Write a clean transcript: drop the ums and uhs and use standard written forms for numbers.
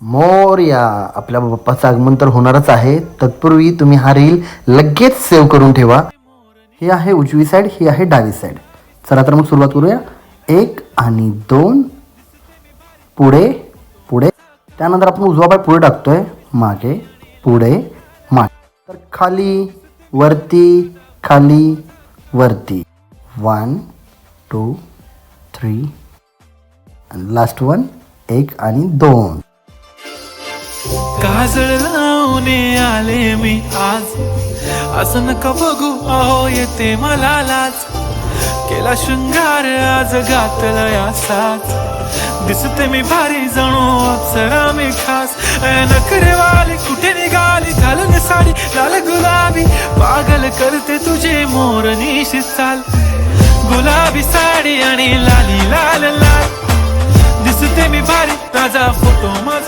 मोरया. आपल्या बाप्पाचं आगमन तर होणारच आहे. तत्पूर्वी तुम्ही हा रील लगेच सेव्ह करून ठेवा. ही आहे उजवी साईड, ही आहे डावी साईड. चला तर मग सुरुवात करूया. 1 आणि 2, पुढे पुढे. त्यानंतर आपण उजवा पाय पुढे टाकतोय, मागे पुढे मागे. तर खाली वरती खाली वरती. 1 2 3 आणि लास्ट वन 1 आणि 2. काजळ लावून आले मी आज, असं नका बघू अहो येते मला लाज. केला शृंगार आज घातला या साज, दिसते मी भारी जणू अप्सरा मी खास. नखरेवाली कुठे निघाली घालून साडी लाल गुलाबी, पागल करते तुझे मोरनीशी चाल. गुलाबी साडी आणि लाली लाल लाल, दिसते मी भारी, ताजा फोटो माझा